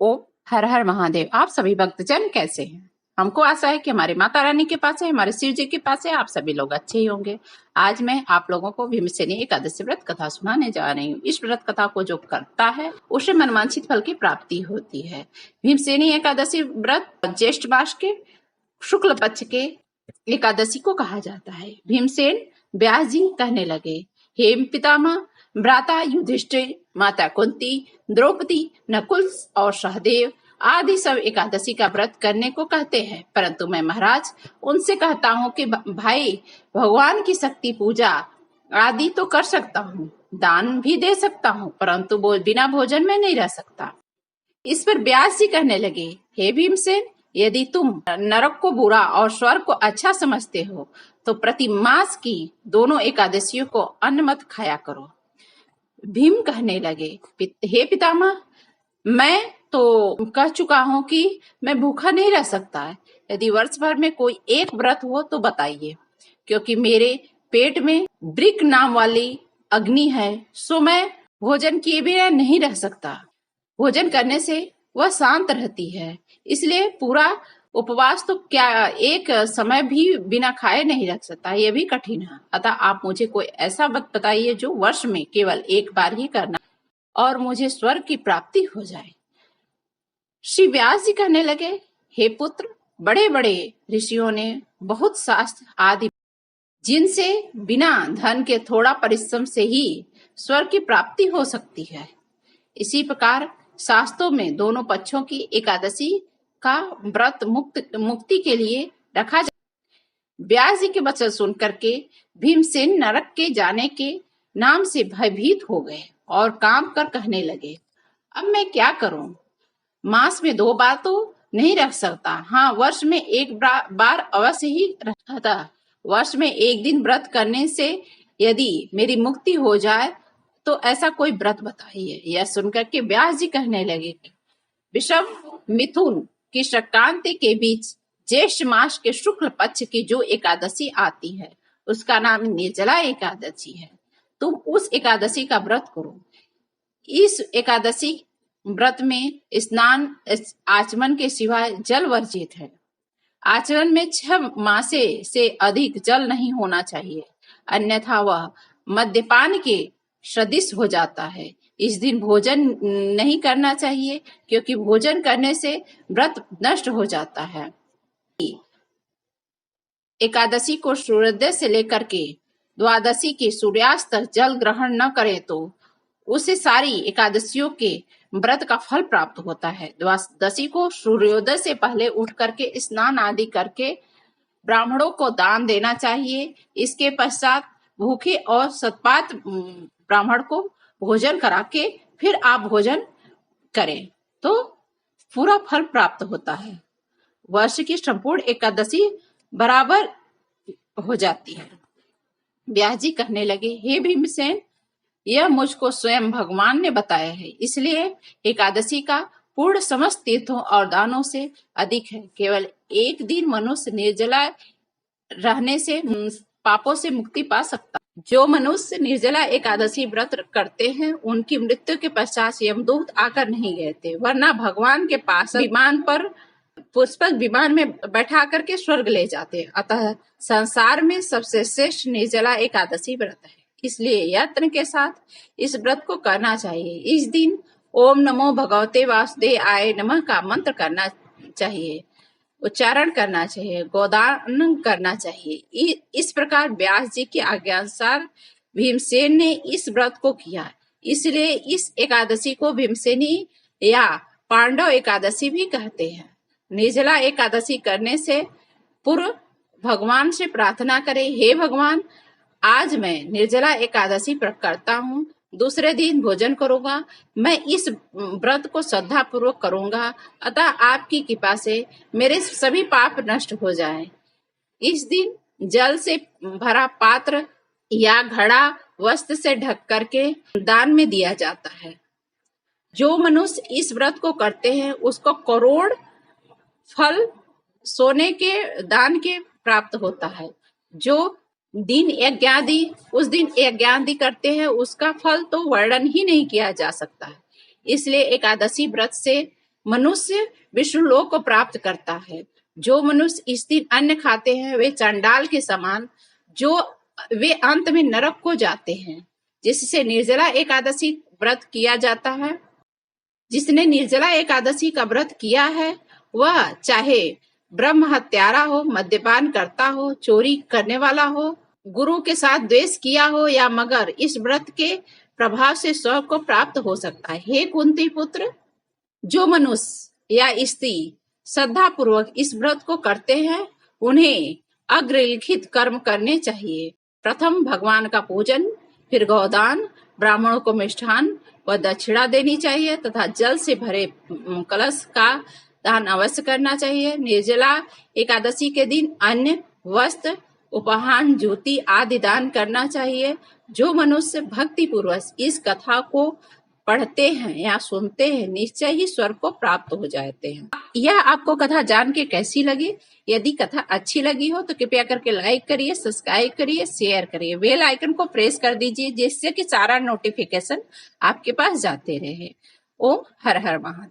ओम हर हर महादेव। आप सभी भक्तजन कैसे हैं? हमको आशा है कि हमारी माता रानी के पास है, हमारे शिव जी के पास है, आप सभी लोग अच्छे ही होंगे। आज मैं आप लोगों को भीमसेनी एकादशी व्रत कथा सुनाने जा रही हूँ। इस व्रत कथा को जो करता है उसे मनवांछित फल की प्राप्ति होती है। भीमसेनी एकादशी व्रत ज्येष्ठ मास के शुक्ल पक्ष के एकादशी को कहा जाता है। भीमसेन व्यास जी कहने लगे, हे पितामह, भ्राता युधिष्ठिर, माता कुंती, द्रौपदी, नकुल और सहदेव आदि सब एकादशी का व्रत करने को कहते हैं, परंतु मैं महाराज उनसे कहता हूँ कि भाई, भगवान की शक्ति पूजा आदि तो कर सकता हूँ, दान भी दे सकता हूँ, परंतु बिना भोजन में नहीं रह सकता। इस पर व्यास जी कहने लगे, हे भीमसेन, यदि तुम नरक को बुरा और स्वर्ग को अच्छा समझते हो तो प्रति मास की दोनों एकादशियों को अन्न मत खाया करो। भीम कहने लगे, हे पितामह, मैं तो कह चुका हूं कि मैं भूखा नहीं रह सकता। यदि वर्ष भर में कोई एक व्रत हो तो बताइए, क्योंकि मेरे पेट में ब्रिक नाम वाली अग्नि है, सो मैं भोजन किए बिना नहीं रह सकता। भोजन करने से वह शांत रहती है, इसलिए पूरा उपवास तो क्या एक समय भी बिना खाए नहीं रख सकता, यह भी कठिन है। अतः आप मुझे कोई ऐसा व्रत बताइए जो वर्ष में केवल एक बार ही करना और मुझे स्वर्ग की प्राप्ति हो जाए। श्री व्यास जी कहने लगे, हे पुत्र, बड़े बड़े ऋषियों ने बहुत शास्त्र आदि जिनसे बिना धन के थोड़ा परिश्रम से ही स्वर्ग की प्राप्ति हो सकती है। इसी प्रकार शास्त्रों में दोनों पक्षों की एकादशी का व्रत मुक्ति के लिए रखा जाता। व्यास जी के वचन सुन करके भीमसेन नरक के जाने के नाम से भयभीत हो गए और काम कर कहने लगे, अब मैं क्या करूं? मास में 2 बार तो नहीं रख सकता, हाँ वर्ष में एक बार अवश्य ही रहता। वर्ष में एक दिन व्रत करने से यदि मेरी मुक्ति हो जाए तो ऐसा कोई व्रत बताइए। यह सुनकर के व्यास जी कहने लगे, विषम मिथुन की संक्रांति के बीच ज्येष्ठ मास के शुक्ल पक्ष की जो एकादशी आती है उसका नाम निर्जला एकादशी है। तुम उस एकादशी का व्रत करो। इस एकादशी व्रत में स्नान आचमन के सिवाय जल वर्जित है। आचरण में 6 मासे से अधिक जल नहीं होना चाहिए, अन्यथा वह मद्यपान के सदृश हो जाता है। इस दिन भोजन नहीं करना चाहिए, क्योंकि भोजन करने से व्रत नष्ट हो जाता है। एकादशी को सूर्योदय से लेकर के द्वादशी के सूर्यास्त तक जल ग्रहण न करे तो उसे सारी एकादशियों के व्रत का फल प्राप्त होता है। द्वादशी को सूर्योदय से पहले उठ करके स्नान आदि करके ब्राह्मणों को दान देना चाहिए। इसके पश्चात भूखे और सतपात ब्राह्मण को भोजन करा के फिर आप भोजन करें तो पूरा फल प्राप्त होता है। वर्ष की संपूर्ण एकादशी बराबर हो जाती है। व्यास जी कहने लगे, हे भीमसेन, यह मुझको स्वयं भगवान ने बताया है, इसलिए एकादशी का पूर्ण समस्त तीर्थों और दानों से अधिक है। केवल एक दिन मनुष्य निर्जला रहने से पापों से मुक्ति पा सकता। जो मनुष्य निर्जला एकादशी व्रत करते हैं उनकी मृत्यु के पश्चात यमदूत आकर नहीं गए थे, वरना भगवान के पास विमान पर पुष्पक विमान में बैठा करके स्वर्ग ले जाते। अतः संसार में सबसे श्रेष्ठ निर्जला एकादशी व्रत है, इसलिए यत्न के साथ इस व्रत को करना चाहिए। इस दिन ओम नमो भगवते वासुदेवाय नमः का मंत्र करना चाहिए, उच्चारण करना चाहिए, गोदान करना चाहिए। इस प्रकार व्यास जी की आज्ञानुसार भीमसेन ने इस व्रत को किया, इसलिए इस एकादशी को भीमसेनी या पांडव एकादशी भी कहते हैं। निर्जला एकादशी करने से पूर्व भगवान से प्रार्थना करें, हे भगवान, आज मैं निर्जला एकादशी करता हूँ, दूसरे दिन भोजन करूंगा, मैं इस व्रत को श्रद्धा पूर्वक करूंगा, अतः आपकी कृपा से मेरे सभी पाप नष्ट हो जाएं। इस दिन जल से भरा पात्र या घड़ा वस्त्र से ढक करके दान में दिया जाता है। जो मनुष्य इस व्रत को करते हैं उसको करोड़ फल सोने के दान के प्राप्त होता है। जो दिन यज्ञादि उस दिन यज्ञादि करते हैं उसका फल तो वर्णन ही नहीं किया जा सकता है। इसलिए एकादशी व्रत से मनुष्य विष्णुलोक को प्राप्त करता है। जो मनुष्य इस दिन अन्न खाते हैं वे चांडाल के समान, जो वे अंत में नरक को जाते हैं। जिससे निर्जला एकादशी व्रत किया जाता है, जिसने निर्जला एकादशी का व्रत किया है वह चाहे ब्रह्म हत्यारा हो, मद्यपान करता हो, चोरी करने वाला हो, गुरु के साथ द्वेष किया हो या मगर इस व्रत के प्रभाव से स्वर्ग को प्राप्त हो सकता है। हे कुंती पुत्र, जो मनुष्य या स्त्री श्रद्धा पूर्वक इस व्रत को करते हैं उन्हें अग्रलिखित कर्म करने चाहिए। प्रथम भगवान का पूजन, फिर गौदान, ब्राह्मणों को मिष्ठान व दक्षिणा देनी चाहिए तथा जल से भरे कलश का दान अवश्य करना चाहिए। निर्जला एकादशी के दिन अन्न, वस्त्र, उपहार, जूती आदि दान करना चाहिए। जो मनुष्य भक्ति पूर्वक इस कथा को पढ़ते हैं या सुनते हैं निश्चय ही स्वर्ग को प्राप्त हो जाते हैं। यह आपको कथा जान के कैसी लगी? यदि कथा अच्छी लगी हो तो कृपया करके लाइक करिए, सब्सक्राइब करिए, शेयर करिए, बेल आइकन को प्रेस कर दीजिए जिससे कि सारा नोटिफिकेशन आपके पास जाते रहे। ओम हर हर महादेव।